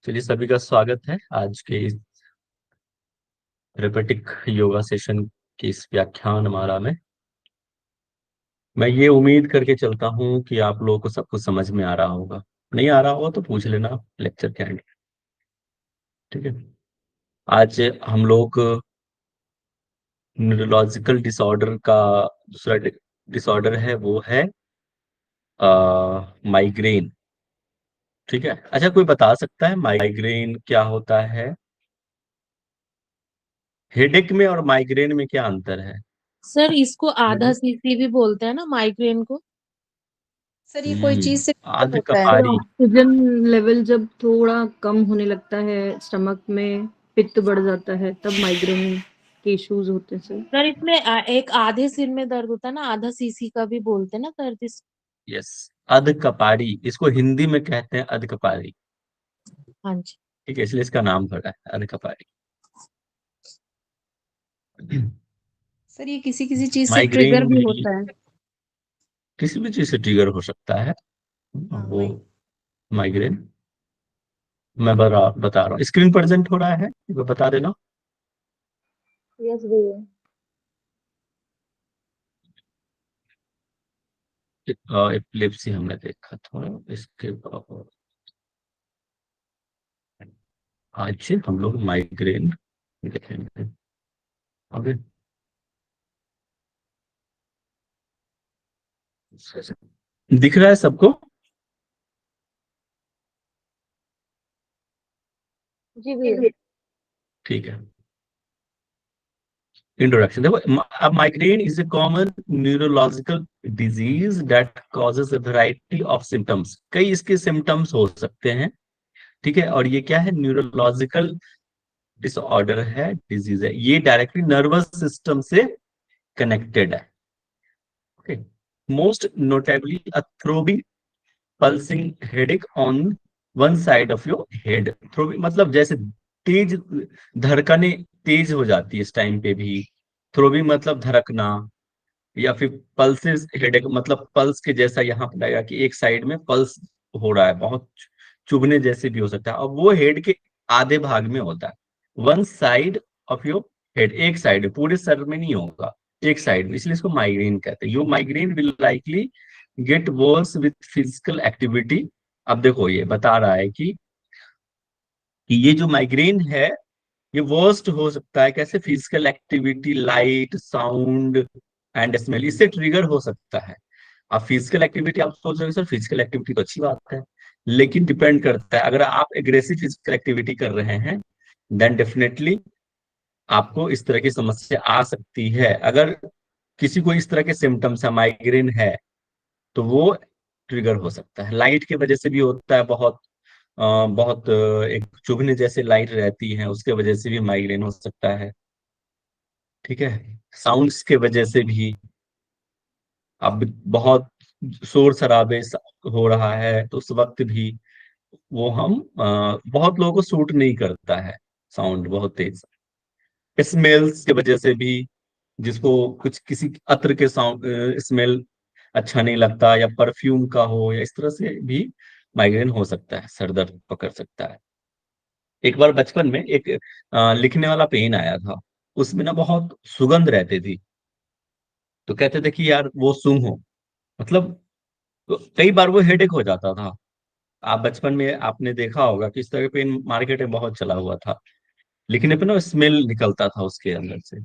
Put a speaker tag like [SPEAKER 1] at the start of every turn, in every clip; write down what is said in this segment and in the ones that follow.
[SPEAKER 1] चलिए सभी का स्वागत है आज के इस थेरेपेटिक योगा सेशन की इस व्याख्यान माला में। मैं ये उम्मीद करके चलता हूँ कि आप लोगों को सब कुछ समझ में आ रहा होगा। नहीं आ रहा होगा तो पूछ लेना लेक्चर के एंड। ठीक है। आज हम लोग न्यूरोलॉजिकल डिसऑर्डर का दूसरा डिसऑर्डर है, वो है माइग्रेन। ठीक है। अच्छा, कोई बता सकता है माइग्रेन क्या होता है? हेडेक में और माइग्रेन में क्या अंतर है?
[SPEAKER 2] सर इसको आधा सीसी भी बोलते हैं ना माइग्रेन को।
[SPEAKER 3] सर ये कोई चीज से
[SPEAKER 1] आध
[SPEAKER 3] होता है।
[SPEAKER 1] कपारी।
[SPEAKER 4] ऑक्सीजन लेवल जब थोड़ा कम होने लगता है, स्टमक में पित्त बढ़ जाता है, तब माइग्रेन के इश्यूज होते हैं सर।
[SPEAKER 2] सर इसमें एक आधे सिर में दर्द होता है ना, आधा सीसी का भी बोलते हैं ना दर्द इस।
[SPEAKER 1] यस, अध कपारी, इसको हिंदी में कहते हैं अध कपारी।
[SPEAKER 2] हाँ जी।
[SPEAKER 1] ठीक है, इसलिए इसका नाम पड़ा है अध कपारी।
[SPEAKER 3] सर ये किसी किसी चीज से ट्रिगर
[SPEAKER 1] माइग्रेन
[SPEAKER 3] भी
[SPEAKER 1] भी
[SPEAKER 3] होता है।
[SPEAKER 1] किसी भी चीज से ट्रिगर हो सकता है।
[SPEAKER 3] हाँ
[SPEAKER 1] वो
[SPEAKER 3] वही।
[SPEAKER 1] माइग्रेन मैं बता रहा हूँ। स्क्रीन प्रेजेंट हो रहा है, वो बता देना।
[SPEAKER 4] यस भैया।
[SPEAKER 1] एपिलेप्सी हमने देखा था, इसके बाद आज हम लोग माइग्रेन देखेंगे। आगे दिख रहा है सबको?
[SPEAKER 4] जी भैया।
[SPEAKER 1] ठीक है। इंट्रोडक्शन देखो, migraine is a common neurological disease that causes a variety of symptoms. कई इसके सिम्टम्स हो सकते हैं। ठीक है। और ये क्या है? न्यूरोलॉजिकल डिसऑर्डर है, डिजीज है। ये डायरेक्टली नर्वस सिस्टम से कनेक्टेड है। Okay. Most notably a throbbing pulsing headache on one side of your head. Throbbing मतलब जैसे तेज धड़कने तेज हो जाती है इस टाइम पे भी। थ्रोबिंग मतलब धड़कना। या फिर पल्सेस हेडेक मतलब पल्स के जैसा यहाँ पे लगेगा कि एक साइड में पल्स हो रहा है, बहुत चुभने जैसे भी हो सकता है। और वो हेड के आधे भाग में होता है। One side of your head, एक साइड, पूरे सर में नहीं होगा, एक साइड में, इसलिए इसको माइग्रेन कहते हैं। Your migraine will likely get worse with physical activity. अब देखो ये बता रहा है कि ये जो माइग्रेन है ये वर्स्ट हो सकता है कैसे? Physical activity, light, sound and smell, इससे ट्रिगर हो सकता है। अब फिजिकल एक्टिविटी आप सोच रहे हो सर, फिजिकल एक्टिविटी तो अच्छी बात है, लेकिन डिपेंड करता है। अगर आप एग्रेसिव फिजिकल एक्टिविटी कर रहे हैं देन डेफिनेटली आपको इस तरह की समस्या आ सकती है। अगर किसी को इस तरह के सिम्टम्स है, माइग्रेन है, तो वो ट्रिगर हो सकता है। लाइट की वजह से भी होता है, बहुत एक चुभने जैसे लाइट रहती है, उसके वजह से भी माइग्रेन हो सकता है। ठीक है। साउंड्स के वजह से भी, अब बहुत शोर शराबे हो रहा है तो उस वक्त भी वो बहुत लोगों को सूट नहीं करता है, साउंड बहुत तेज। स्मेल्स की वजह से भी, जिसको कुछ किसी अत्र के साउंड स्मेल अच्छा नहीं लगता, या परफ्यूम का हो, या इस तरह से भी माइग्रेन हो सकता है, सर दर्द पकड़ सकता है। एक बार बचपन में एक लिखने वाला पेन आया था, उसमें ना बहुत सुगंध रहती थी। तो कहते थे कि यार वो सूंघो, मतलब तो कई बार वो हेडेक हो जाता था। आप बचपन में आपने देखा होगा कि इस तरह का पेन मार्केट में बहुत चला हुआ था। लिखने पे ना स्मेल निकलता था उसके अंदर से,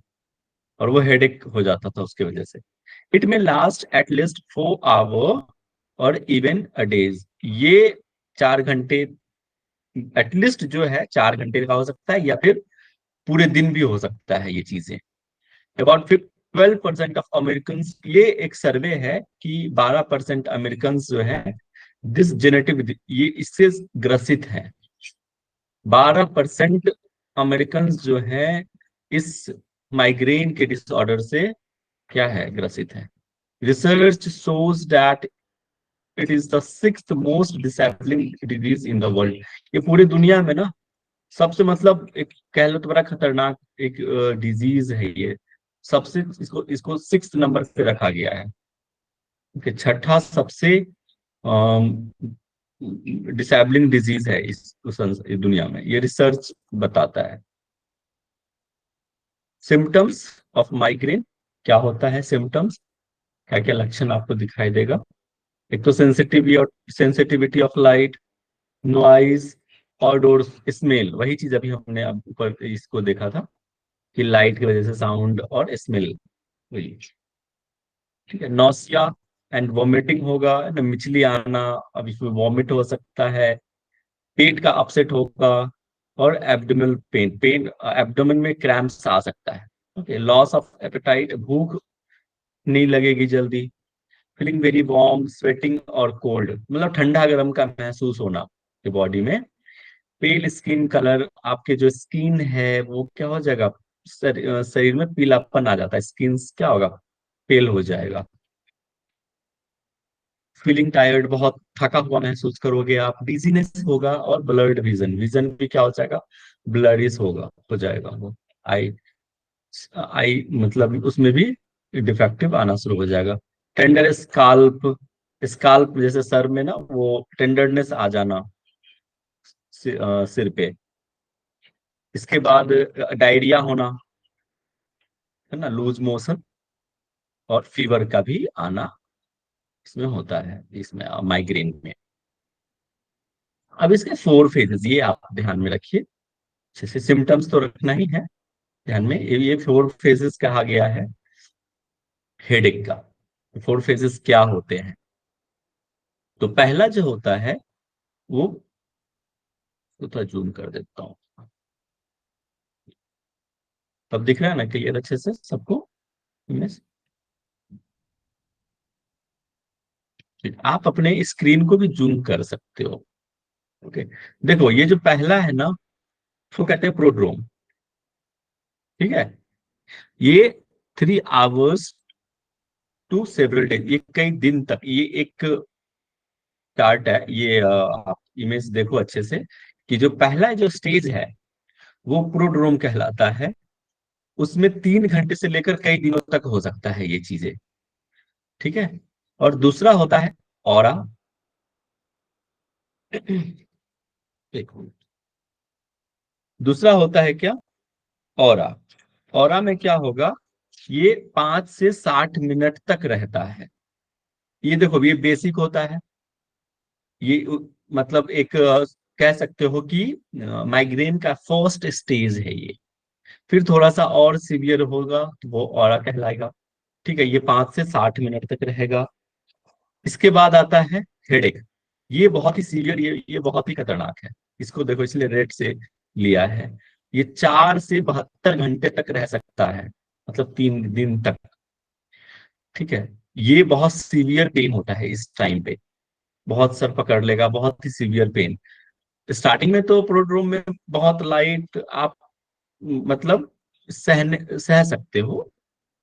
[SPEAKER 1] और वो हेडेक हो जाता था उसकी वजह से। इट में लास्ट एट लीस्ट 4 आवर और इवन अ डेज। ये 4 घंटे, एटलीस्ट जो है 4 घंटे का हो सकता है, या फिर पूरे दिन भी हो सकता है ये चीजें। अबाउट 12% ऑफ अमेरिकन, ये एक सर्वे है कि 12% अमेरिकन जो है दिस जेनेटिक, ये इससे ग्रसित है। 12% अमेरिकन जो है इस माइग्रेन के डिसऑर्डर से क्या है? ग्रसित है। Research shows that it is the sixth most disabling disease in the world. ये पूरी दुनिया में ना सबसे, मतलब एक कह लो तो बड़ा खतरनाक एक डिजीज है ये। सबसे इसको इसको 6 नंबर पे रखा गया है। Okay, छठा सबसे डिसेबलिंग डिजीज है इस दुनिया में, ये रिसर्च बताता है। सिम्टम्स ऑफ माइग्रेन क्या होता है, सिम्टम्स क्या क्या लक्षण आपको दिखाई देगा। एक तो sensitivity of light, noise, odour, smell, वही चीज अभी हमने अब ऊपर इसको देखा था कि लाइट की वजह से साउंड और स्मेल, वही। ठीक है, नौसिया एंड वॉमिटिंग होगा ना, मिचली आना, अब इसमें वॉमिट हो सकता है, पेट का अपसेट होगा, और एब्डोमिनल पेन, एब्डोमेन में क्रैम्प्स आ सकता है। ओके, लॉस ऑफ एपेटाइट, भूख नहीं लगेगी जल्दी, फीलिंग वेरी वार्म, स्वेटिंग और कोल्ड, मतलब ठंडा गर्म का महसूस होना के बॉडी में, पेल स्किन कलर, आपके जो स्किन है वो क्या हो जाएगा, शरीर में पीलापन आ जाता है, स्किन क्या होगा, पेल हो जाएगा। फीलिंग टायर्ड, बहुत थका हुआ महसूस करोगे आप, डिजीनेस होगा, और ब्लर्ड विजन, विजन भी क्या हो जाएगा, ब्लरिश होगा, हो जाएगा वो, आई आई मतलब उसमें भी डिफेक्टिव आना शुरू हो जाएगा। टेंडर स्काल्प, स्काल्प जैसे सर में ना वो टेंडरनेस आ जाना, सिर पे। इसके बाद डायरिया होना, है ना, लूज मोशन, और फीवर का भी आना इसमें होता है, इसमें माइग्रेन में। अब इसके 4 फेजेस, ये आप ध्यान में रखिए, जैसे सिम्टम्स तो रखना ही है ध्यान में, ये 4 फेजेस कहा गया है हेडेक का। 4 फेजेस क्या होते हैं, तो पहला जो होता है वो, तो थोड़ा जूम कर देता हूँ, तब दिख रहा है ना क्लियर अच्छे से सबको इमेज। आप अपने स्क्रीन को भी जूम कर सकते हो। ओके, देखो ये जो पहला है ना, वो कहते हैं प्रोड्रोम। ठीक है, ये 3 hours टू सेवरल डेज, ये कई दिन तक, ये एक चार्ट है, ये आप इमेज देखो अच्छे से, कि जो पहला जो स्टेज है वो प्रोड्रोम कहलाता है, उसमें 3 घंटे से लेकर कई दिनों तक हो सकता है ये चीजें। ठीक है, और दूसरा होता है ऑरा। एक मिनट, दूसरा होता है क्या, ऑरा। ऑरा में क्या होगा, ये 5 से 60 मिनट तक रहता है। ये देखो ये बेसिक होता है, ये मतलब एक कह सकते हो कि माइग्रेन का फर्स्ट स्टेज है ये। फिर थोड़ा सा और सीवियर होगा तो वो ऑरा कहलाएगा। ठीक है, ये 5 से 60 मिनट तक रहेगा। इसके बाद आता है हेडेक, ये बहुत ही सीवियर, ये बहुत ही खतरनाक है, इसको देखो इसलिए रेड से लिया है। ये 4 से 72 घंटे तक रह सकता है, मतलब 3 दिन तक। ठीक है, ये बहुत सीवियर पेन होता है इस टाइम पे, बहुत सर पकड़ लेगा, बहुत ही सीवियर पेन। स्टार्टिंग में तो प्रोड्रोम में बहुत लाइट आप मतलब सह सकते हो,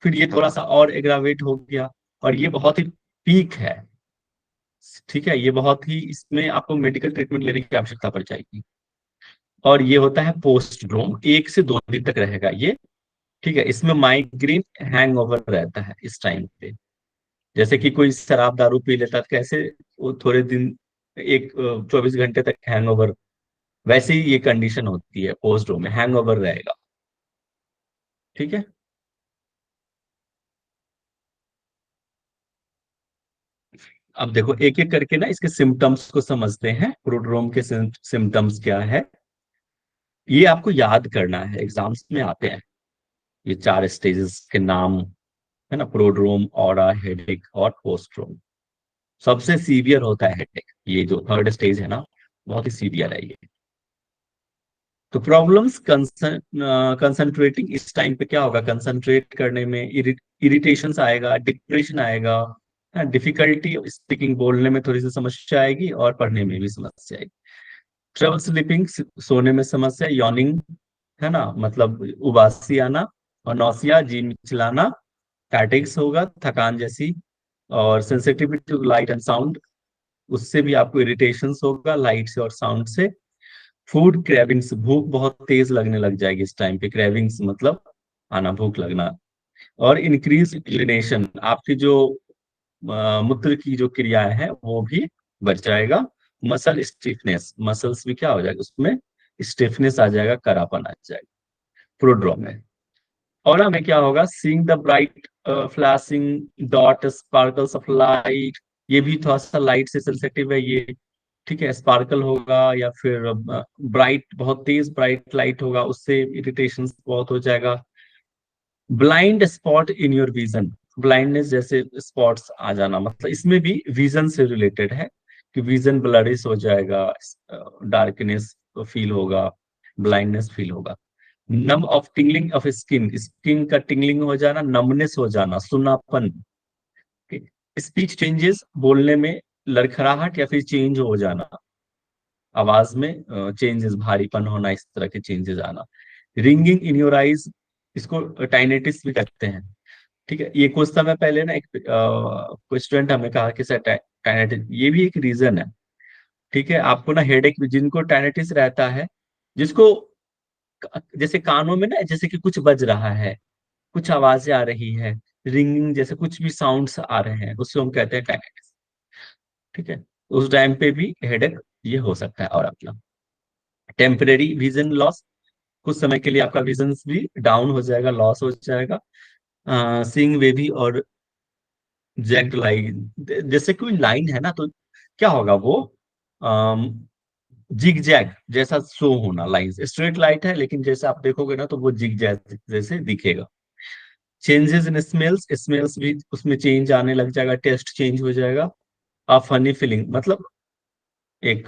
[SPEAKER 1] फिर ये थोड़ा सा और एग्रावेट हो गया, और ये बहुत ही पीक है। ठीक है, ये बहुत ही, इसमें आपको मेडिकल ट्रीटमेंट लेने की आवश्यकता पड़ जाएगी। और ये होता है पोस्ट ड्रोम, 1 से 2 दिन तक रहेगा ये। ठीक है, इसमें माइग्रेन हैंगओवर रहता है इस टाइम पे, जैसे कि कोई शराब दारू पी लेता है तो कैसे वो थोड़े दिन, एक 24 घंटे तक हैंगओवर, वैसे ही ये कंडीशन होती है, पोस्ट ड्रोम में हैंगओवर रहेगा। ठीक है, अब देखो एक एक करके ना इसके सिम्टम्स को समझते हैं, प्रोड्रोम के सिम्टम्स क्या है, ये आपको याद करना है, एग्जाम्स में आते हैं ये 4 स्टेजेस के नाम, है ना, प्रोड्रोम, ऑरा, हेडेक और पोस्ट्रोम। सबसे सीवियर होता है हेडेक, ये जो 3rd स्टेज है ना, बहुत ही सीवियर है ये। तो प्रॉब्लम्स कंसंट्रेटिंग, इस टाइम पे क्या होगा, कंसंट्रेट करने में इरिटेशन आएगा, डिप्रेशन आएगा, डिफिकल्टी स्पीकिंग, बोलने में थोड़ी सी समस्या आएगी, और पढ़ने में भी समस्या आएगी। ट्रबल स्लीपिंग, सोने में समस्या, यॉर्निंग, है ना, मतलब उबासी आना, और नौसिया, जी मिचलाना, पैटिक्स होगा, थकान जैसी, और sensitivity to light and sound, उससे भी आपको इरिटेशन होगा लाइट से और साउंड से। फूड क्रेविंग्स, भूख बहुत तेज लगने लग जाएगी इस टाइम पे, क्रेविंग्स मतलब आना, भूख लगना। और इंक्रीज यूरिनेशन, आपकी जो मूत्र की जो क्रियाएं हैं वो भी बढ़ जाएगा, मसल स्टिफनेस, मसल्स भी क्या हो जाएगा, उसमें स्टिफनेस आ जाएगा, करापन आ जाएगा प्रोड्रोम में। और में क्या होगा, seeing the bright flashing dot sparkles of light, ये भी थोड़ा सा लाइट से सेंसिटिव है ये, ठीक है। स्पार्कल होगा या फिर ब्राइट, बहुत तेज ब्राइट लाइट होगा, उससे इरिटेशन बहुत हो जाएगा। Blind spot in your vision, blindness जैसे स्पॉट्स आ जाना, मतलब इसमें भी विजन से रिलेटेड है कि विजन ब्लरिश हो जाएगा, डार्कनेस फील होगा, ब्लाइंडनेस फील होगा। Numb of tingling of skin, skin का टिंगलिंग हो जाना, नमनेस हो जाना, सुनापन। स्पीच चेंजेस, बोलने में लड़खड़ाहट या फिर चेंज हो जाना, आवाज में चेंजेस, भारीपन होना, इस तरह के चेंजेस आना। रिंगिंग इन योर आईज, इसको टाइनेटिस भी कहते हैं, ठीक है। ये कुछ समय पहले ना एक कोई स्टूडेंट हमें कहा कि सर टाइनेटिस ये भी एक रीजन है, ठीक है। आपको ना हेडेक, जिनको टाइनेटिस रहता है, जिसको जैसे कानों में ना जैसे कि कुछ बज रहा है, कुछ आवाजें आ रही है, रिंगिंग जैसे कुछ भी साउंड्स आ रहे हैं, उसको हम कहते हैं टाइनेटिस, ठीक है। उस टाइम पे भी हेडेक ये हो सकता है। और अपना टेम्परेरी विजन लॉस, कुछ समय के लिए आपका विजन भी डाउन हो जाएगा, लॉस हो जाएगा। सीइंग वेवी और जैक्ट लाइन, जैसे कोई लाइन है ना, तो क्या होगा वो, जिग जैग जैसा शो होना, लाइन स्ट्रेट लाइट है लेकिन जैसे आप देखोगे ना तो वो जिग जैग जैसे दिखेगा। चेंजेस इन स्मेल्स, स्मेल्स भी उसमें चेंज आने लग जाएगा, टेस्ट चेंज हो जाएगा। फनी फीलिंग, मतलब एक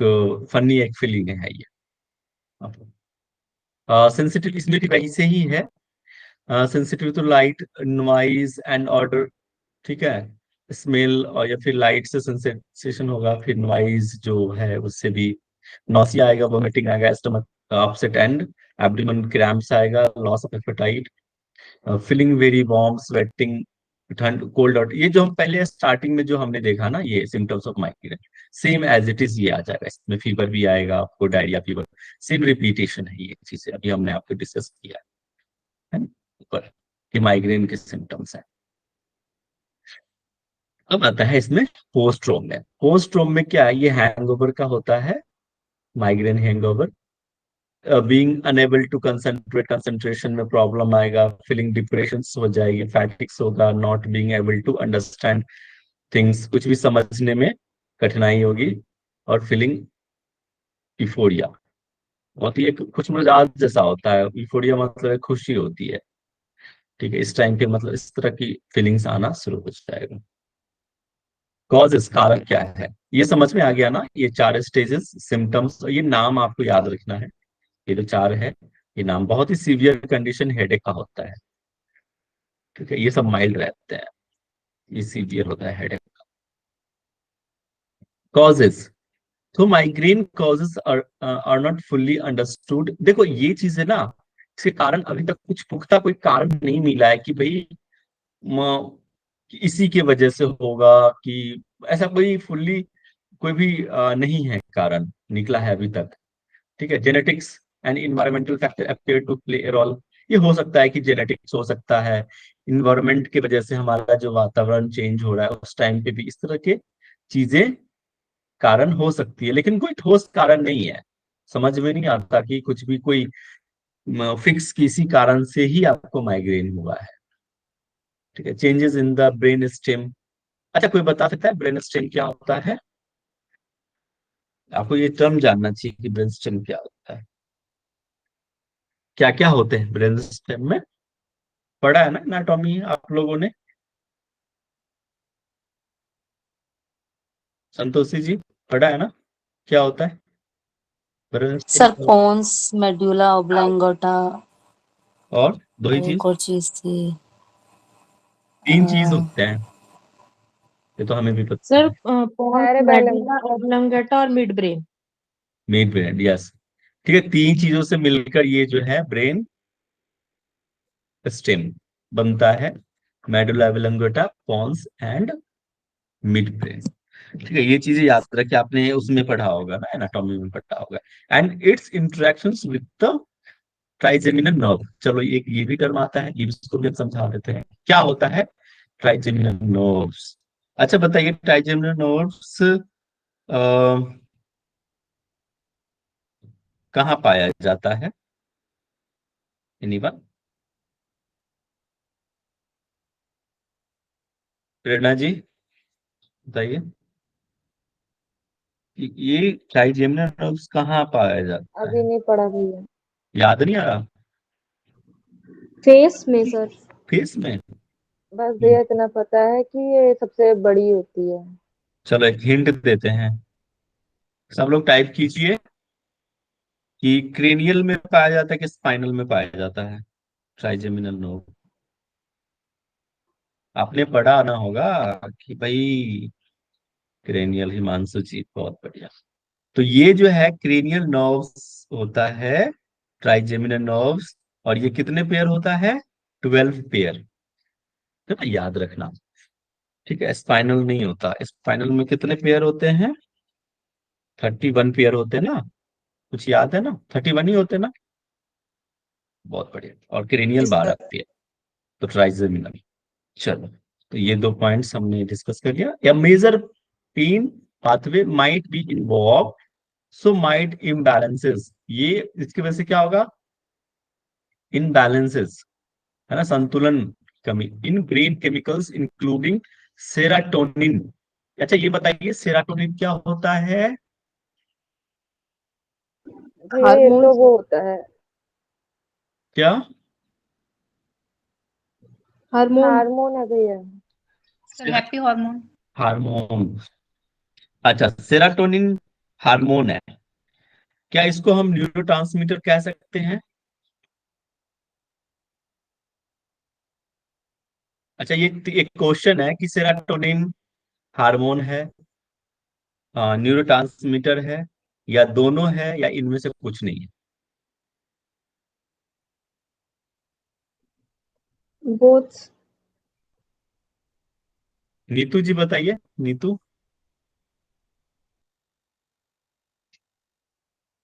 [SPEAKER 1] फनी एक फीलिंग है ये। सेंसिटिव, इसमें भी वही से ही है, sensitive to light, noise and order, ठीक है। स्मेल और या फिर लाइट से सेंसेशन होगा, फिर नॉइज जो है उससे भी नौसिया आएगा, वोमिटिंग आएगा, stomach upset and abdomen cramps आएगा, loss of appetite, feeling very warm, sweating, ठंड, कोल्ड आउट। ये जो हम पहले स्टार्टिंग में जो हमने देखा ना, ये symptoms of migraine same as it is ये आ जाएगा, इसमें फीवर भी आएगा आपको, डायरिया फीवर, सेम रिपीटेशन है ये चीजें, अभी हमने आपको डिस्कस किया है ना ऊपर, कि माइग्रेन के सिम्टम्स हैं। अब आता है इसमें पोस्ट्रोम में। पोस्ट्रोम में क्या है, ये हैंगओवर का होता है, migraine hangover. Being unable to concentrate, concentration में प्रॉब्लम आएगा, फीलिंग डिप्रेशन हो जाएगी, फैटिक्स होगा, not being able to understand things, कुछ भी समझने में कठिनाई होगी, और फीलिंग इफोरिया होती है, कुछ मिजाज जैसा होता है, इफोरिया मतलब खुशी होती है, ठीक है। इस टाइम पे मतलब इस तरह की फीलिंग्स आना शुरू हो जाएगा। कॉजेस, कारण क्या है, ये समझ में आ गया ना, ये चार स्टेजेस, सिम्टम्स, ये नाम आपको याद रखना है, ये जो चार है, ये नाम, बहुत ही सीवियर कंडीशन हेडेक का होता है, ठीक है। ये सब माइल्ड रहते हैं, ये सीवियर होता है हेडेक। कॉजेस, तो migraine causes are not fully understood. देखो ये चीज है ना, इसके कारण अभी तक कुछ पुख्ता कोई कारण नहीं मिला है कि भाई कि इसी की वजह से होगा, कि ऐसा कोई फुल्ली कोई भी नहीं है कारण निकला है अभी तक, ठीक है। Genetics and environmental factor appear to play a role, ये हो सकता है कि जेनेटिक्स हो सकता है, इन्वायरमेंट की वजह से हमारा जो वातावरण चेंज हो रहा है उस टाइम पे भी इस तरह के चीजें कारण हो सकती है, लेकिन कोई ठोस कारण नहीं है। समझ में नहीं आता कि कुछ भी कोई फिक्स किसी कारण से ही आपको माइग्रेन हुआ है, ठीक है। Changes in the brain stem, अच्छा कोई बता सकता है ब्रेन स्टेम क्या होता है? आपको ये टर्म जानना चाहिए कि ब्रेन स्टेम क्या होता है, क्या क्या होते हैं ब्रेन स्टेम में, पढ़ा है ना एनाटॉमी आप लोगों ने? संतोषी जी, पढ़ा है ना क्या होता है brain stem?
[SPEAKER 2] Sir pons, medulla oblongata,
[SPEAKER 1] और दो ही
[SPEAKER 2] और
[SPEAKER 1] चीज,
[SPEAKER 2] एक और चीज थी।
[SPEAKER 1] तीन चीज
[SPEAKER 2] अ,
[SPEAKER 1] होते हैं, ये तो हमें भी पता
[SPEAKER 2] सर
[SPEAKER 1] है।
[SPEAKER 2] पोन्स,
[SPEAKER 3] Cerebellum.
[SPEAKER 2] मेडुला ऑब्लांगोटा और mid brain.
[SPEAKER 1] Main brain, yes, ठीक है। तीन चीजों से मिलकर ये जो है ब्रेन स्टेम बनता है, medulla oblongata, pons and mid brain, ठीक है। ये चीजें याद रखिए, आपने उसमें पढ़ा होगा ना, एनाटॉमी में पढ़ा होगा। And it's interactions with the trigeminal nerve, चलो एक ये भी टर्म आता है, ये भी इसको भी हम समझा देते हैं, क्या होता है ट्राइजेमिनल नर्व्स। अच्छा बताइए ट्राइजेमिनल नर्व्स कहाँ पाया जाता है? एनीवन? प्रेरणा जी बताइए, ये ट्राइजेमिनल नर्व्स कहाँ पाया जाता
[SPEAKER 2] अभी
[SPEAKER 1] है?
[SPEAKER 2] नहीं पढ़ा भैया।
[SPEAKER 1] याद नहीं आ रहा?
[SPEAKER 2] फेस में सर।
[SPEAKER 1] फेस में?
[SPEAKER 2] बस भैया इतना पता है कि ये सबसे बड़ी होती है।
[SPEAKER 1] चलो एक हिंट देते हैं, सब लोग टाइप कीजिए कि क्रेनियल में पाया जाता है कि स्पाइनल में पाया जाता है ट्राइजेमिनल नर्व। आपने पढ़ा आना होगा कि भाई क्रेनियल, हिमांशु जी बहुत बढ़िया। तो ये जो है क्रेनियल नर्व्स होता है, ट्राइजेमिनल नर्व्स। और ये कितने पेयर होता है? 12 पेयर, है ना, याद रखना। ठीक है, स्पाइनल नहीं होता। स्पाइनल में कितने पेयर होते हैं? 31 पेयर होते हैं ना, कुछ याद है ना? 31 ही होते हैं ना? बहुत बढ़िया। और क्रेनियल
[SPEAKER 3] Yes,
[SPEAKER 1] 12
[SPEAKER 3] sir.
[SPEAKER 1] पेयर, तो ट्राइजेमिनल। चलो, तो ये 2 पॉइंट्स हमने डिस्कस कर लिया। या major pain pathway might be involve, so might imbalances, ये इसकी वजह से क्या होगा? इनबैलेंसेस, है ना, संतुलन कमी in brain chemicals including serotonin. अच्छा ये बताइए सेराटोनिन क्या होता है?
[SPEAKER 2] भैया ये
[SPEAKER 4] हार्मोन।
[SPEAKER 2] तो वो होता है,
[SPEAKER 1] क्या?
[SPEAKER 4] हार्मोन।
[SPEAKER 2] हार्मोन है भैया।
[SPEAKER 3] Sir, happy hormone.
[SPEAKER 1] हार्मोन। अच्छा, सेराटोनिन हार्मोन है। क्या इसको हम न्यूरोट्रांसमीटर कह सकते हैं? अच्छा, ये एक क्वेश्चन है कि सेराटोनिन हार्मोन है, न्यूरोट्रांसमीटर है, या दोनों है, या इनमें से कुछ नहीं है?
[SPEAKER 2] बोथ।
[SPEAKER 1] नीतू जी बताइए, नीतू।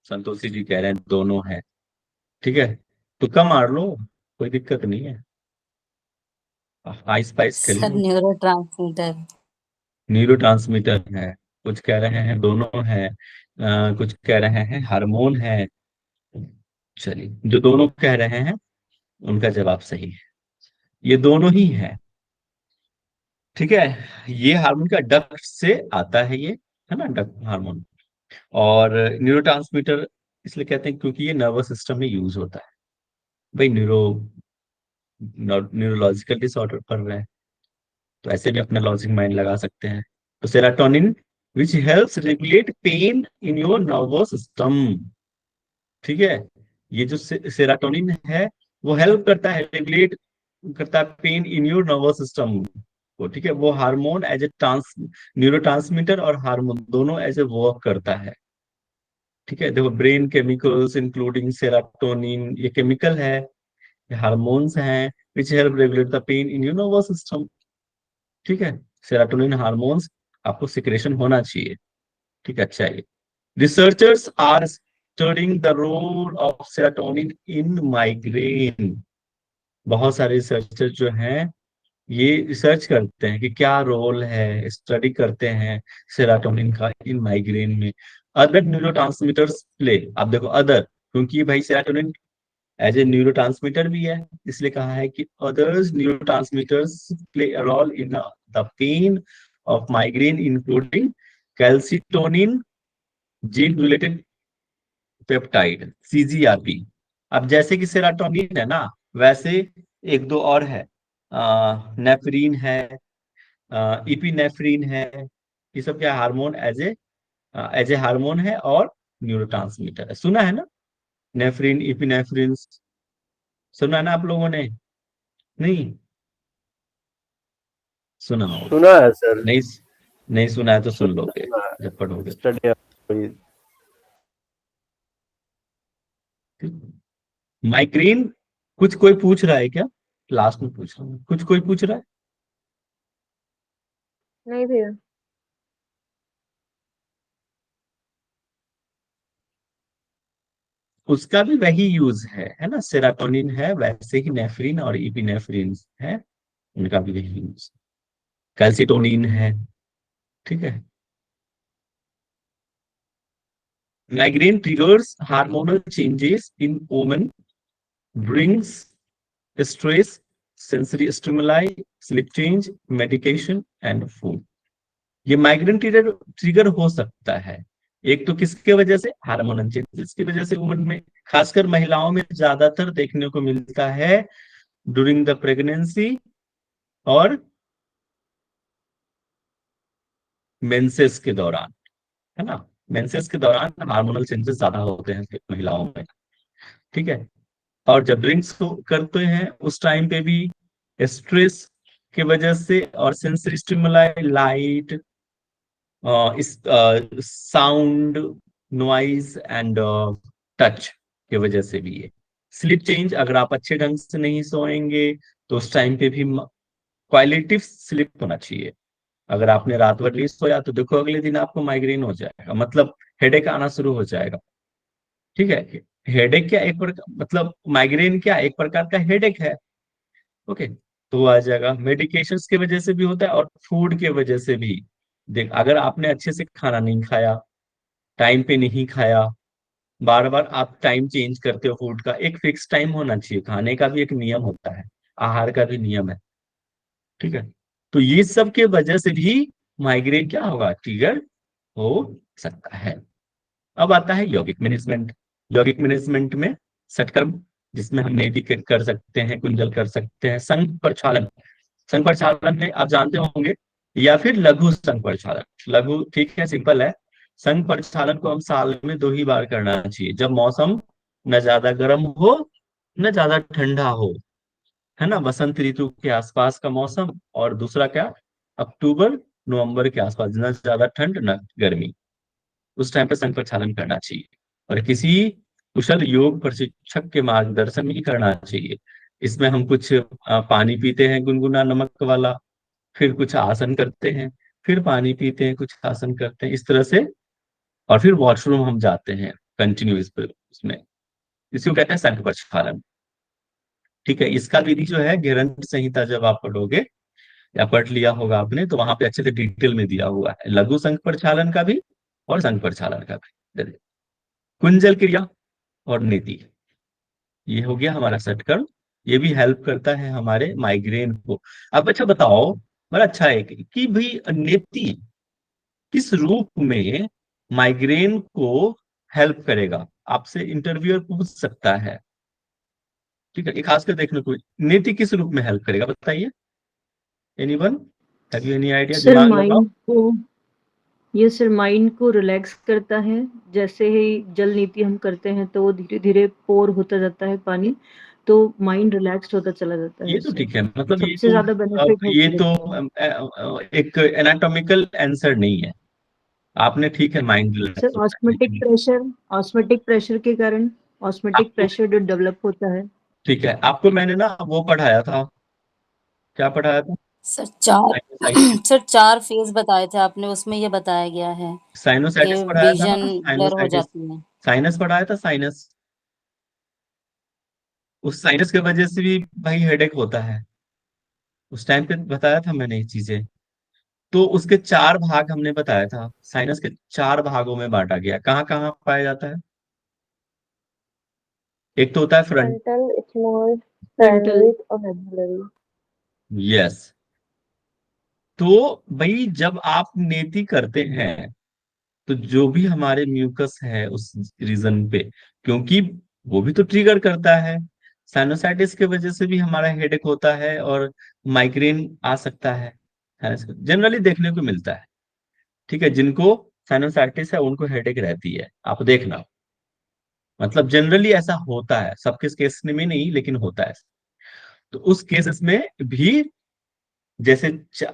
[SPEAKER 1] संतोषी जी कह रहे हैं दोनों है। ठीक है, तुक्का मार लो, कोई दिक्कत नहीं है, आइस पाइस खेल
[SPEAKER 5] सर
[SPEAKER 1] लो।
[SPEAKER 5] न्यूरोट्रांसमीटर।
[SPEAKER 1] न्यूरोट्रांसमीटर है, कुछ कह रहे हैं दोनों है, कुछ कह रहे हैं हार्मोन है। चलिए, जो दोनों कह रहे हैं उनका जवाब सही है, ये दोनों ही है। ठीक है, ये हार्मोन का डक्ट से आता है, ये है ना, डक्ट हार्मोन। और न्यूरोट्रांसमीटर इसलिए कहते हैं क्योंकि ये नर्वस सिस्टम में यूज होता है। भाई न्यूरोलॉजिकल डिसऑर्डर पढ़ रहे हैं, तो ऐसे भी अपना लॉजिक माइंड लगा सकते हैं। तो serotonin which helps regulate pain in your nervous system. ठीक है, ये जो सेराटोनिन है वो हेल्प करता है, रेगुलेट करता है pain in your nervous system को। ठीक है, वो हार्मोन एज ए न्यूरो और हार्मोन दोनों एज ए वर्क करता है। ठीक है, देखो ब्रेन केमिकल्स इंक्लूडिंग सेराटोनिन, ये केमिकल है, ये हार्मोन्स हैं which help regulate the pain in your nervous system. ठीक है, सेरोटोनिन हार्मोन्स आपको सिक्रेशन होना चाहिए। ठीक है, अच्छा है। Researchers are studying the role of serotonin in migraine. बहुत सारे रिसर्चर जो हैं ये रिसर्च करते हैं कि क्या रोल है, स्टडी करते हैं सेरोटोनिन का इन माइग्रेन में। अदर न्यूरोट्रांसमीटर्स प्ले, आप देखो अदर, क्योंकि भाई सेरोटोनिन एज ए न्यूरोट्रांसमीटर भी है, इसलिए कहा है कि others neurotransmitters play a role in the pain of migraine including calcitonin, gene related peptide, CGRP. अब जैसे कि सेराटोनिन है ना, वैसे एक दो और है, नेफ्रीन है, इपिनेफ्रीन है। ये सब क्या हार्मोन एज ए हार्मोन है और न्यूरोट्रांसमीटर है। सुना है ना, नेफ्रीन, इपिनेफ्रीन, सुना है ना आप लोगों ने? नहीं सुना होगा।
[SPEAKER 6] सुना है सर।
[SPEAKER 1] नहीं, नहीं सुना है तो सुन लोगे
[SPEAKER 6] सुना है,
[SPEAKER 1] जब पढ़ोगे।
[SPEAKER 6] स्टडी।
[SPEAKER 1] माइग्रेन, कुछ कोई पूछ रहा है क्या? लास्ट में पूछ रहा हूँ, कुछ कोई पूछ रहा है?
[SPEAKER 2] नहीं भैया।
[SPEAKER 1] उसका भी वही यूज है ना, सेराटोनिन है वैसे ही नेफ्रिन और इपिनेफ्रिन है, उनका भी वही यूज। कैल्सिटोनिन है। ठीक है, Migraine triggers hormonal changes in women, brings stress, sensory stimuli, sleep change, medication and food. ये माइग्रेन ट्रिगर ट्रिगर हो सकता है, एक तो किसके वजह से, हार्मोनल चेंजेस की वजह से वुमन में, खासकर महिलाओं में ज्यादातर देखने को मिलता है ड्यूरिंग द प्रेगनेंसी और मेंसेस के दौरान, है ना। मेंसेस के दौरान हार्मोनल चेंजेस ज्यादा होते हैं महिलाओं में, ठीक है। और जब ड्रिंक्स करते हैं उस टाइम पे भी स्ट्रेस के वजह से और सेंसरी स्टिमुलाई, लाइट, इस साउंड, नॉइज एंड टच के वजह से भी है। स्लीप चेंज, अगर आप अच्छे ढंग से नहीं सोएंगे तो उस टाइम पे भी क्वालिटिव स्लीप होना चाहिए। अगर आपने रात भर नहीं सोया तो देखो अगले दिन आपको माइग्रेन हो जाएगा, मतलब हेडेक आना शुरू हो जाएगा, ठीक है। हेडेक क्या एक प्रकार, मतलब माइग्रेन क्या एक प्रकार का हेडेक है, ओके। तो आ जाएगा, मेडिकेशंस की वजह से भी होता है और फूड के वजह से भी। देख, अगर आपने अच्छे से खाना नहीं खाया, टाइम पे नहीं खाया, बार बार आप टाइम चेंज करते हो, फूड का एक फिक्स टाइम होना चाहिए, खाने का भी एक नियम होता है, आहार का भी नियम है, ठीक है। तो ये सब के वजह से भी माइग्रेन क्या होगा, ट्रिगर हो सकता है। अब आता है यौगिक मैनेजमेंट। यौगिक मैनेजमेंट में सटकर्म, जिसमें हम नेति कर सकते हैं, कुंडल कर सकते हैं, संघ प्रक्षालन। संघ प्रक्षालन में आप जानते होंगे, या फिर लघु संघ प्रक्षालन। लघु ठीक है, सिंपल है। संघ प्रक्षालन को हम साल में 2 ही बार करना चाहिए, जब मौसम न ज्यादा गर्म हो न ज्यादा ठंडा हो, है ना, बसंत ऋतु के आसपास का मौसम। और दूसरा क्या, अक्टूबर नवंबर के आसपास, न ज्यादा ठंड न गर्मी, उस टाइम पे संघ प्रक्षालन करना चाहिए। और किसी कुशल योग प्रशिक्षक के मार्गदर्शन में ही करना चाहिए। इसमें हम कुछ पानी पीते हैं गुनगुना नमक वाला, फिर कुछ आसन करते हैं, फिर पानी पीते हैं, कुछ आसन करते हैं, इस तरह से। और फिर वॉशरूम हम जाते हैं कंटिन्यू इस पर, उसमें, इसको कहते हैं संघ प्रक्षालन, ठीक है। इसका विधि जो है घेरंट संहिता जब आप पढ़ोगे या पढ़ लिया होगा आपने, तो वहां पे अच्छे से डिटेल में दिया हुआ है, लघु संघ प्रक्षालन का भी और संघ प्रक्षालन का भी। कुंजल क्रिया और नीति, ये हो गया हमारा षटकर्म। ये भी हेल्प करता है हमारे माइग्रेन को। अब अच्छा बताओ, बड़ा अच्छा है कि भाई नेति किस रूप में माइग्रेन को हेल्प करेगा, आपसे इंटरव्यूअर पूछ सकता है, ठीक है। ये खासकर देखने को, नेति किस रूप में हेल्प करेगा बताइए, anyone, have you any idea,
[SPEAKER 4] sir
[SPEAKER 1] दिमाग लगाओ।
[SPEAKER 4] माइंड को रिलैक्स करता है। जैसे ही जल नीति हम करते हैं तो वो धीरे धीरे पोर होता जाता है पानी, तो माइंड रिलैक्स होता चला जाता है
[SPEAKER 1] ये तो
[SPEAKER 4] उससे।
[SPEAKER 1] ठीक है, मतलब ये
[SPEAKER 4] सबसे
[SPEAKER 1] तो,
[SPEAKER 4] ज्यादा बेनिफिट है
[SPEAKER 1] ये
[SPEAKER 4] इससे।
[SPEAKER 1] तो एक एनाटॉमिकल आंसर नहीं है, आपने ठीक है, माइंड
[SPEAKER 4] सर
[SPEAKER 1] रिलैक्स होता है, लेकिन
[SPEAKER 4] ऑस्मेटिक प्रेशर के कारण, ऑस्मेटिक
[SPEAKER 1] आपको,
[SPEAKER 4] प्रेशर जो डेवलप होता है।
[SPEAKER 1] ठीक है, आपको मैंने ना वो पढ़ाया था, क्या पढ़ाया था,
[SPEAKER 5] सर चार
[SPEAKER 1] साइनोसाइटिस।
[SPEAKER 5] सर 4 फेज बताए थे आपने, उसमें ये बताया गया है कि
[SPEAKER 1] साइनोसाइटिस पढ़ाया था
[SPEAKER 5] विजन
[SPEAKER 1] ना,
[SPEAKER 5] ब्लर हो
[SPEAKER 1] साइनोसाइटिस।
[SPEAKER 5] जाती है।
[SPEAKER 1] साइनस पढ़ाया था, साइनस। उस साइनस की वजह से भी भाई हेडेक होता है, उस टाइम पे बताया था मैंने ये चीजें। तो उसके 4 भाग हमने बताया था, साइनस के 4 भागों में बांटा गया, कहाँ कहाँ पाया जाता है। एक तो होता है front,
[SPEAKER 2] frontal, ethmoid,
[SPEAKER 4] frontal.
[SPEAKER 2] Primary और मेडुलरी।
[SPEAKER 1] यस। तो भाई जब आप नेति करते हैं तो जो भी हमारे म्यूकस है उस रीजन पे, क्योंकि वो भी तो ट्रिगर करता है, साइनोसाइटिस के वजह से भी हमारा हेडेक होता है और माइग्रेन आ सकता है, जनरली देखने को मिलता है, ठीक है। जिनको साइनोसाइटिस है उनको हेडेक रहती है, आप देखना, मतलब जनरली ऐसा होता है, सबके केस में नहीं लेकिन होता है। तो उस केसेस में भी, जैसे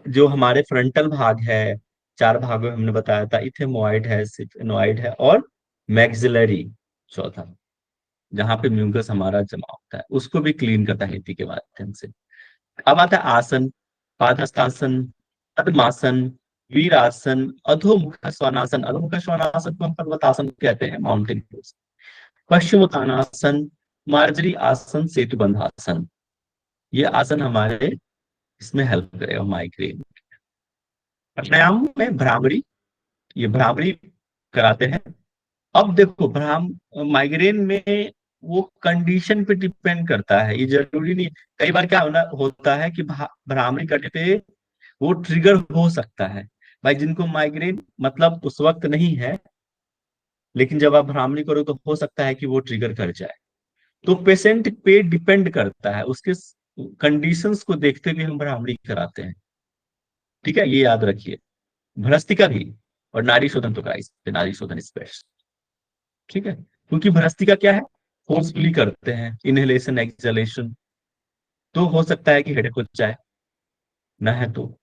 [SPEAKER 1] जो हमारे फ्रंटल भाग है, 4 भागों में हमने बताया था, इथेमोइड है, सिफेनोइड है और मैक्सिलरी, चौथा, जहां पे म्यूकस हमारा जमा होता है, उसको भी क्लीन करता है नीति के माध्यम से। अब आता है आसन, पादहस्तासन, पद्मासन, वीरासन, अधोमुख श्वानासन। अधोमुख श्वानासन को हम पर्वतासन कहते हैं, माउंटेन पोज। पश्चिमोत्तानासन, मार्जरी आसन, सेतुबंधासन। ये आसन हमारे इसमें हेल्प करेगा माइग्रेन। प्राणायाम में भ्रामरी, ये भ्रामरी कराते हैं, अब देखो माइग्रेन में वो कंडीशन पे डिपेंड करता है, ये जरूरी नहीं। कई बार क्या होता है कि भ्रामरी करने पे वो ट्रिगर हो सकता है। भाई जिनको माइग्रेन मतलब उस वक्त नहीं है, लेकिन जब आप भ्रामरी करो तो हो सकता है कि वो ट्रिगर कर जाए। तो पेशेंट पे डिपेंड करता है, उसके कंडीशंस को देखते हुए हम भ्रामरी कराते हैं। ठीक है, ये याद रखिए। भ्रस्तिका भी और नाड़ी शोधन तो करा, इस पे नाड़ी शोधन स्पेशल। ठीक है, क्योंकि भ्रस्तिका क्या है, फोर्सफुली करते हैं, इनहेलेशन एक्सहेलेशन, तो हो सकता है कि हेडेक हो जाए ना है। तो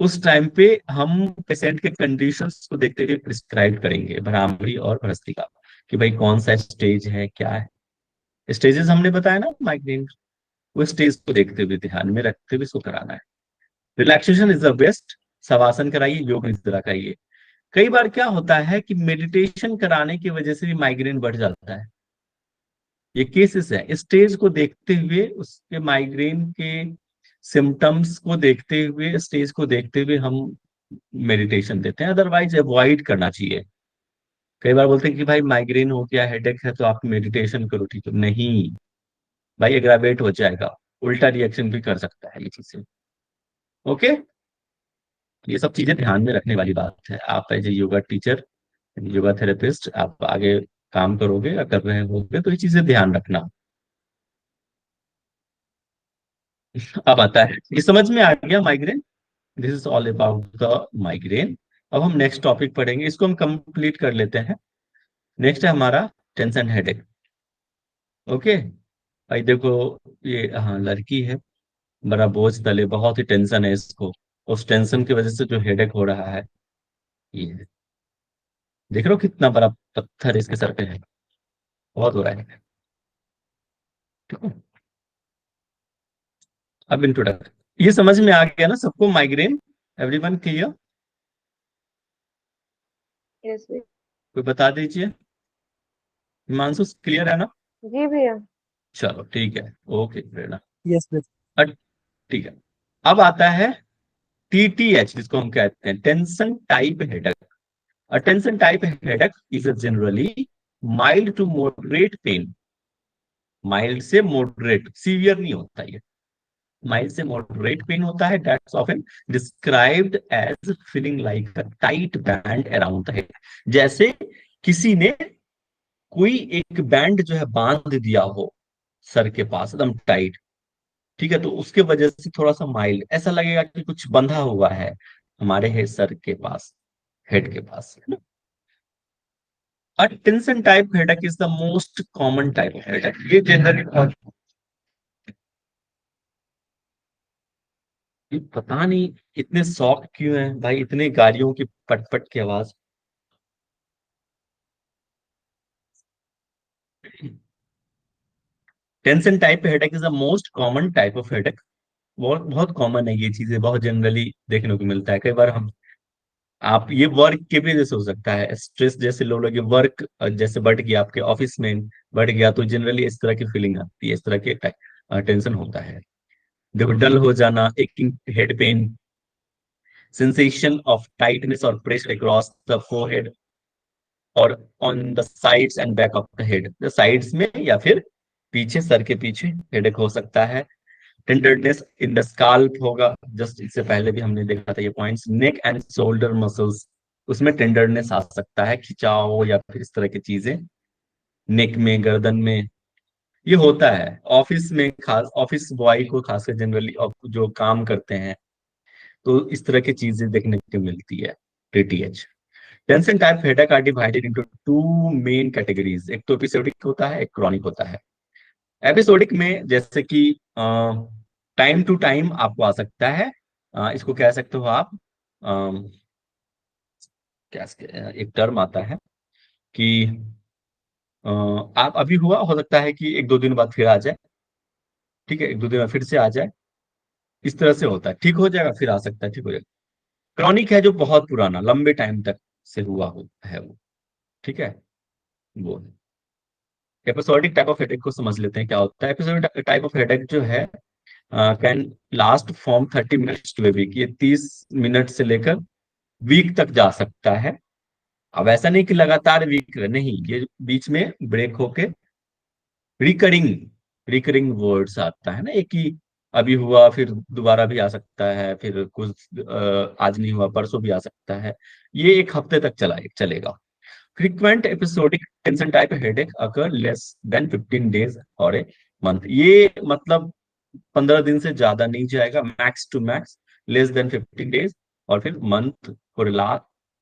[SPEAKER 1] उस टाइम पे हम पेशेंट के कंडीशंस को देखते हुए प्रिस्क्राइब करेंगे भ्रामरी और भ्रस्तिका, कि भाई कौन सा स्टेज है, क्या है। स्टेजेस हमने बताया ना माइग्रेन, वो स्टेज को देखते हुए ध्यान में रखते हुए इसको कराना है। Relaxation is the best. Shavasana कराइए, योग निद्रा कराइए। कई बार क्या होता है कि मेडिटेशन कराने की वजह से भी माइग्रेन बढ़ जाता है। ये केसेस है, स्टेज को देखते हुए, उसके माइग्रेन के सिम्टम्स को देखते हुए, स्टेज को देखते हुए हम मेडिटेशन देते हैं, अदरवाइज अवॉइड करना चाहिए। कई बार बोलते हैं कि भाई माइग्रेन हो गया, हेडेक है, तो आप मेडिटेशन करो। ठीक है, नहीं भाई, एग्रावेट हो जाएगा, उल्टा रिएक्शन भी कर सकता है ये चीजें। ओके, ये सब चीजें ध्यान में रखने वाली बात है। आप as a yoga teacher, yoga therapist, आप आगे काम करोगे या कर रहे होगे तो ये चीजें ध्यान रखना। अब आता है, ये समझ में आ गया migraine. This is all about the migraine. अब हम नेक्स्ट टॉपिक पढ़ेंगे, इसको हम कंप्लीट कर लेते हैं। नेक्स्ट है हमारा टेंशन हेडेक। ओके भाई देखो, ये हाँ लड़की है, बड़ा बोझ तले, बहुत ही टेंशन है इसको। उस टेंशन की वजह से जो हेडेक हो रहा है, ये है। देख रहे हो कितना बड़ा पत्थर इसके सर पे है, बहुत हो रहा है। ठीक है, अब इंट्रोडक्शन, ये समझ में आ गया ना सबको माइग्रेन? Everyone clear?
[SPEAKER 6] यस
[SPEAKER 1] कोई बता दीजिए। हिमांशु क्लियर है ना?
[SPEAKER 6] जी भैया।
[SPEAKER 1] चलो ठीक है, ओके प्रेरणा।
[SPEAKER 7] Yes sir.
[SPEAKER 1] ठीक है, अब आता है टीटीएच, जिसको हम कहते हैं tension type headache. Tension type headache is generally mild to moderate pain. Mild से मॉडरेट, सीवियर नहीं होता ये, माइल्ड से मॉडरेट पेन होता है। That's often described as feeling like a tight band around the head. जैसे किसी ने कोई एक बैंड जो है बांध दिया हो सर के पास एकदम टाइट। ठीक है, तो उसके वजह से थोड़ा सा माइल्ड ऐसा लगेगा कि कुछ बंधा हुआ है हमारे सर के पास, हेड के पास, है ना। Tension type headache is the most common type of headache. ये जनरली पता नहीं इतने शौक क्यों है भाई, इतने गाड़ियों की पटपट की आवाज। Tension type headache is the most common type of headache. बहुत बहुत कॉमन है ये चीजें, बहुत जनरली देखने को मिलता है। कई बार हम, आप ये वर्क की वजह से हो सकता है, स्ट्रेस जैसे लो लगे, वर्क जैसे बढ़ गया आपके ऑफिस में, बढ़ गया तो जनरली इस तरह की फीलिंग आती है, इस तरह के टेंशन होता है। देखो, डल हो जाना, एक head pen, sensation of tightness or pressure across the forehead और on the sides and back of the head, the sides में या फिर पीछे, सर के पीछे हेडेक हो सकता है। टेंडरनेस इन द स्काल्प होगा, जस्ट इससे पहले भी हमने देखा था ये points. Neck and shoulder muscles, उसमें टेंडरनेस आ सकता है, खिंचाव या फिर इस तरह की चीजें नेक में, गर्दन में, ये होता है। ऑफिस में, खास ऑफिस बॉय को खासकर जनरली जो काम करते हैं, तो इस तरह की चीजें देखने को मिलती है। TTH tension type headache are divided into two main categories, एक तो एपिसोडिक होता है, एक क्रॉनिक होता है। एपिसोडिक में जैसे कि टाइम टू टाइम आपको आ सकता है, इसको कह सकते हो आप, क्या एक टर्म आता है कि आप अभी हुआ, हो सकता है कि एक दो दिन बाद फिर आ जाए। ठीक है, एक दो दिन बाद फिर से आ जाए, इस तरह से होता है। ठीक हो जाएगा, फिर आ सकता है, ठीक हो जाएगा। क्रॉनिक है जो बहुत पुराना, लंबे टाइम तक से हुआ है वो। ठीक है, वो एपिसोडिक टाइप ऑफ हेडेक को समझ लेते हैं क्या होता है। एपिसोडिक टाइप ऑफ हेडेक जो है can last from 30 minutes to a week. ये 30 मिनट से लेकर वीक तक जा सकता है। अब ऐसा नहीं कि लगातार वीक रहे, नहीं, ये बीच में ब्रेक होके रिकरिंग रिकरिंग वर्ड्स आता है ना, एक ही अभी हुआ फिर दोबारा भी आ सकता है, फिर कुछ आज नहीं हुआ परसों भी आ सकता है, ये एक हफ्ते तक चलेगा। Frequent episodic tension type headache occur less than 15 days और ए मंथ, ये मतलब 15 दिन से ज्यादा नहीं जाएगा, max to max less than 15 days, और फिर month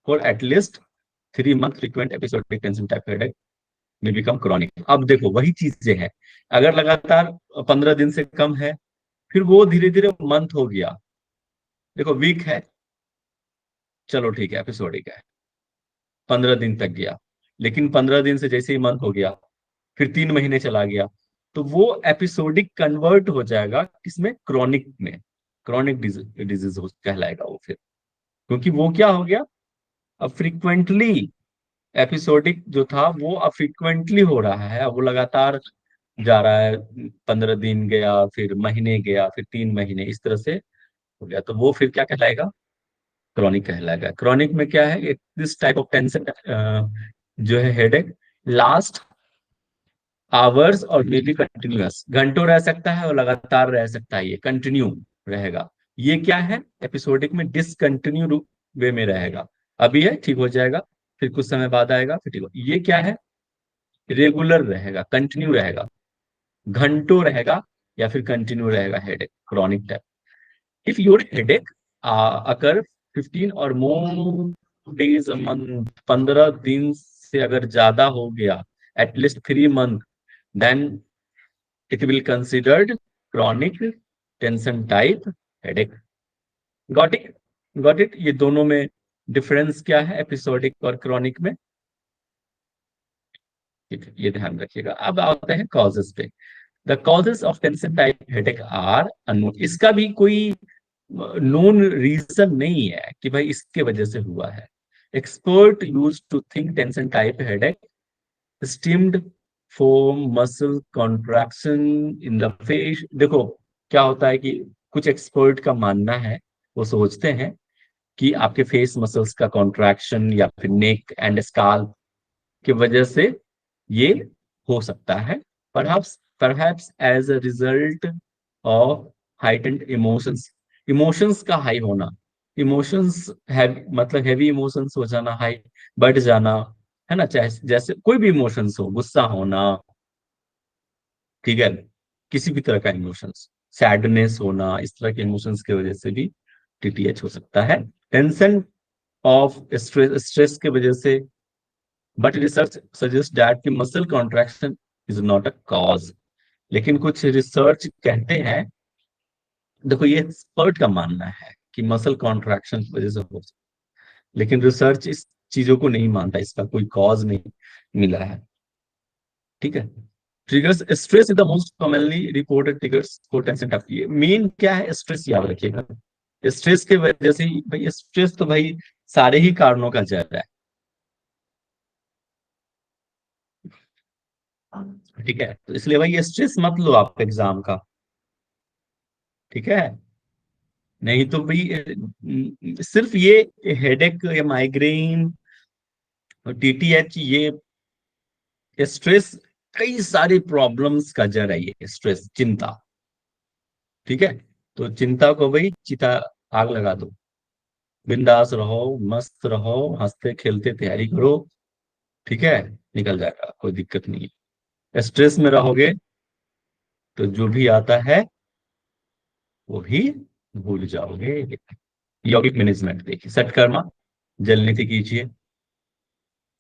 [SPEAKER 1] for at least 3 month frequent episodic tension type headache में बिकम क्रॉनिक। अब देखो वही चीजें हैं, अगर लगातार 15 दिन से कम है, फिर वो धीरे धीरे मंथ हो गया, देखो वीक है, चलो ठीक है एपिसोडिक है, 15 दिन तक गया, लेकिन 15 दिन से जैसे ही मंथ हो गया, फिर 3 महीने चला गया, तो वो एपिसोडिक कन्वर्ट हो जाएगा किसमें, क्रॉनिक में, क्रॉनिक डिजीज कहलाएगा वो फिर, क्योंकि वो क्या हो गया, अब फ्रीक्वेंटली एपिसोडिक जो था वो अब फ्रीक्वेंटली हो रहा है, अब वो लगातार जा रहा है, 15 दिन गया, फिर महीने गया, फिर 3 महीने, इस तरह से हो गया, तो वो फिर क्या कहलाएगा, क्रॉनिक कहलाएगा। क्रॉनिक में क्या है, दिस टाइप ऑफ टेंशन जो है हेडेक लास्ट आवर्स और मे बी कंटिन्यूअस, घंटों रह सकता है और लगातार रह सकता है, ये कंटिन्यू रहेगा। ये क्या है, एपिसोडिक में डिसकंटिन्यू वे में रहेगा, अभी है ठीक हो जाएगा, फिर कुछ समय बाद आएगा फिर ठीक हो, ये क्या है, रेगुलर रहेगा, कंटिन्यू रहेगा, घंटों रहेगा, या फिर कंटिन्यू रहेगा headache, chronic type. If your headache occur 15 और मोर डेज अ मंथ, 15 दिन से अगर ज्यादा हो गया, at least 3 month, then it will considered chronic tension type headache. Got it, got it, ये दोनों में डिफरेंस क्या है एपिसोडिक और क्रॉनिक में, ठीक है, ये ध्यान रखिएगा। अब आते हैं कॉजेस पे। The causes of tension type headache are unknown, इसका भी कोई नोन रीजन नहीं है कि भाई इसके वजह से हुआ है। Expert use to think tension type headache stemmed from muscle contraction in the face. देखो क्या होता है कि कुछ एक्सपर्ट का मानना है, वो सोचते हैं कि आपके फेस मसल्स का कॉन्ट्रैक्शन या फिर नेक एंड स्काल्प की वजह से ये हो सकता है, perhaps as a result of heightened emotions, emotions का हाई होना, इमोशंस है मतलब हैवी इमोशंस हो जाना, हाई बढ़ जाना, है ना, चाहे जैसे कोई भी इमोशंस हो, गुस्सा होना, ठीक है, किसी भी तरह का इमोशंस, सैडनेस होना, इस तरह के इमोशंस की वजह से भी टीटीएच हो सकता है। टेंशन ऑफ स्ट्रेस, स्ट्रेस की वजह से, बट रिसर्च सजेस्ट दैट कि muscle contraction is not a cause, लेकिन कुछ रिसर्च कहते हैं, देखो ये एक्सपर्ट का मानना है कि मसल कॉन्ट्रैक्शन की वजह से हो सकता है, लेकिन रिसर्च इस चीजों को नहीं मानता, इसका कोई कॉज नहीं मिला है, ठीक है। Triggers, stress is the most commonly reported triggers for tension type, ये मेन क्या है, स्ट्रेस याद रखिएगा, स्ट्रेस के वजह से ही, भाई स्ट्रेस तो भाई सारे ही कारणों का जड़ है, ठीक है, तो इसलिए भाई ये स्ट्रेस मत लो आप एग्जाम का, ठीक है, नहीं तो भाई सिर्फ ये हेडेक या माइग्रेन टीटीएच, ये स्ट्रेस कई सारी प्रॉब्लम्स का जड़ है, ये स्ट्रेस, चिंता, ठीक है, तो चिंता को भाई चिता आग लगा दो, बिंदास रहो, मस्त रहो, हंसते खेलते तैयारी करो, ठीक है, निकल जाएगा, कोई दिक्कत नहीं है। स्ट्रेस में रहोगे तो जो भी आता है वो भी भूल जाओगे। यौगिक मैनेजमेंट देखिए, सटकर्मा, जल नीति कीजिए,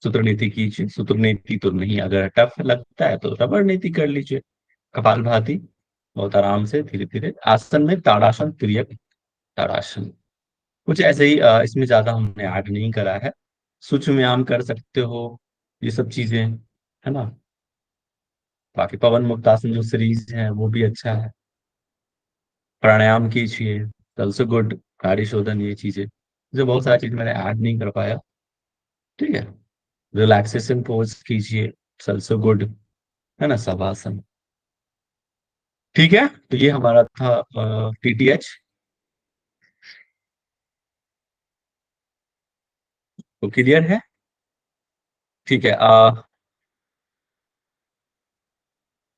[SPEAKER 1] सूत्र नीति कीजिए, सूत्र नीति तो नहीं, अगर टफ लगता है तो रबड़ नीति कर लीजिए, कपाल भाती, बहुत आराम से धीरे धीरे, आसन में ताड़ासन, तिर्यक ताड़ासन, कुछ ऐसे ही, इसमें ज्यादा हमने ऐड नहीं करा है, सूक्ष्म व्यायाम कर सकते हो, ये सब चीजें, है ना, बाकी पवन मुक्तासन जो सीरीज है वो भी अच्छा है, प्राणायाम कीजिए, ऑल्सो गुड, नाड़ी शोधन, ये चीजें, जो बहुत सारी चीज मैंने ऐड नहीं कर पाया, ठीक है, रिलैक्सेशन पोज कीजिए, ऑल्सो गुड, है ना, शवासन, ठीक है, तो ये हमारा था टीटीएच, तो क्लियर है। ठीक है,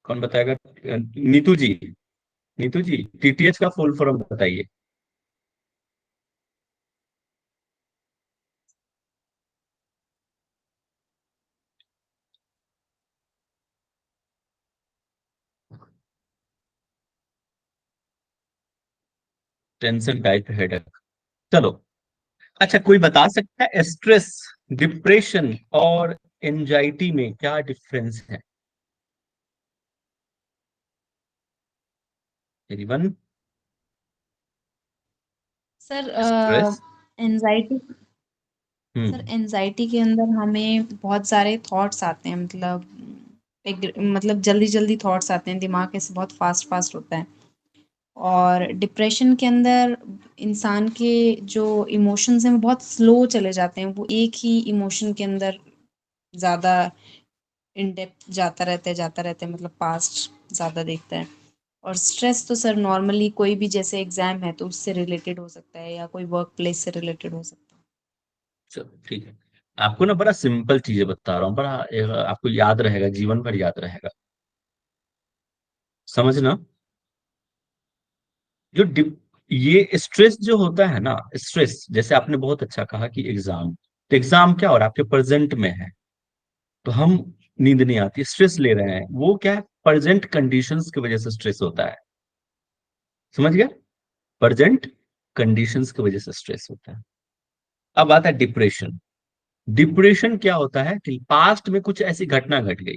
[SPEAKER 1] कौन बताएगा? नीतू जी, नीतू जी, टीटीएच का फुल फॉर्म बताइए। टेंशन टाइप हेडेक, चलो। अच्छा, कोई बता सकता है स्ट्रेस, डिप्रेशन और एंजाइटी में क्या डिफरेंस है? Anyone?
[SPEAKER 3] Sir
[SPEAKER 1] stress.
[SPEAKER 3] Anxiety sir
[SPEAKER 1] hmm.
[SPEAKER 3] Anxiety के अंदर हमें बहुत सारे थॉट्स आते हैं, मतलब जल्दी जल्दी थॉट्स आते हैं, दिमाग ऐसे बहुत फास्ट फास्ट होता है। और डिप्रेशन के अंदर इंसान के जो इमोशंस हैं वो बहुत स्लो चले जाते हैं, वो एक ही इमोशन के अंदर ज़्यादा इन डेप्थ जाता रहता है, मतलब पास्ट ज़्यादा देखता है। और स्ट्रेस तो सर नॉर्मली कोई भी जैसे एग्जाम है तो उससे रिलेटेड हो सकता है, या कोई वर्क प्लेस से रिलेटेड हो सकता है।
[SPEAKER 1] चलो ठीक है, आपको ना बड़ा सिंपल चीजें बता रहा हूँ, बड़ा आपको याद रहेगा, जीवन भर याद रहेगा, समझना। जो ये स्ट्रेस जो होता है ना, स्ट्रेस जैसे आपने बहुत अच्छा कहा कि एग्जाम, तो एग्जाम क्या हो रहा है आपके प्रेजेंट में है, तो हम नींद नहीं आती, स्ट्रेस ले रहे हैं, वो क्या है, प्रेजेंट कंडीशंस की वजह से स्ट्रेस होता है। समझ गया? प्रेजेंट कंडीशंस की वजह से स्ट्रेस होता है। अब आता है डिप्रेशन। डिप्रेशन क्या होता है कि पास्ट में कुछ ऐसी घटना घट गई,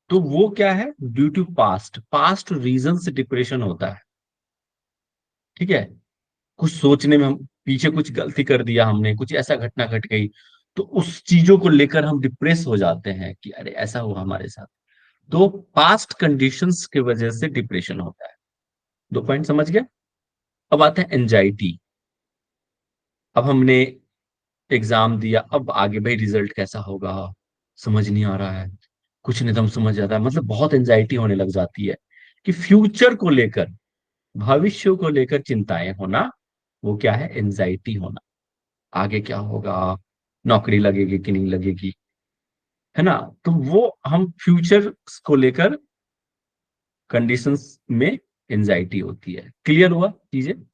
[SPEAKER 1] तो वो क्या है, due to past, past reason से डिप्रेशन होता है। ठीक है, कुछ सोचने में हम पीछे कुछ गलती कर दिया हमने, कुछ ऐसा घटना घट गई, तो उस चीजों को लेकर हम डिप्रेस हो जाते हैं कि अरे ऐसा हुआ हमारे साथ। तो पास्ट कंडीशंस की वजह से डिप्रेशन होता है। 2 पॉइंट समझ गया? अब आता है एंजाइटी। अब हमने एग्जाम दिया, अब आगे भाई रिजल्ट कैसा होगा, समझ नहीं आ रहा है, कुछ नहीं दम समझ आता है, मतलब बहुत एंजाइटी होने लग जाती है कि फ्यूचर को लेकर, भविष्य को लेकर चिंताएं होना, वो क्या है, एंजाइटी होना। आगे क्या होगा, नौकरी लगेगी कि नहीं लगेगी, है ना? तो वो हम फ्यूचर को लेकर कंडीशंस में एंजाइटी होती है। क्लियर हुआ चीजें?
[SPEAKER 4] जी जी।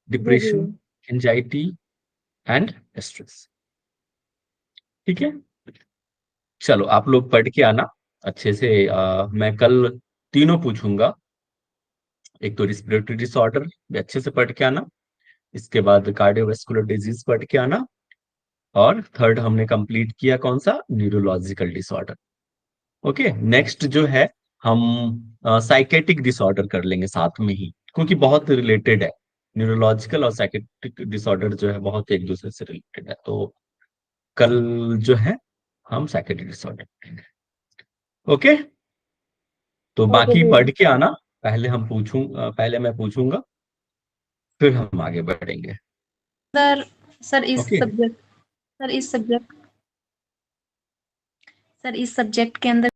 [SPEAKER 1] Depression, anxiety and stress. ठीक है, चलो आप लोग पढ़ के आना अच्छे से। मैं कल तीनों पूछूंगा। एक तो रिस्पिरेटरी डिसऑर्डर भी अच्छे से पढ़ के आना, इसके बाद कार्डियोवास्कुलर डिजीज पढ़ के आना, और थर्ड हमने कंप्लीट किया कौन सा, न्यूरोलॉजिकल डिसऑर्डर। ओके, नेक्स्ट जो है हम साइकेटिक डिसऑर्डर कर लेंगे साथ में ही, क्योंकि बहुत रिलेटेड है। न्यूरोलॉजिकल और साइकेट्रिक डिसऑर्डर जो है बहुत एक दूसरे से रिलेटेड है, तो कल जो है हम साइकेट्रिक डिसऑर्डर करेंगे। ओके, तो
[SPEAKER 4] ओके
[SPEAKER 1] बाकी
[SPEAKER 4] भैया।
[SPEAKER 1] पढ़ के आना। पहले मैं पूछूंगा, फिर हम आगे बढ़ेंगे।
[SPEAKER 3] सर सर इस
[SPEAKER 1] ओके।
[SPEAKER 3] सब्जेक्ट सर इस सब्जेक्ट सर इस सब्जेक्ट के अंदर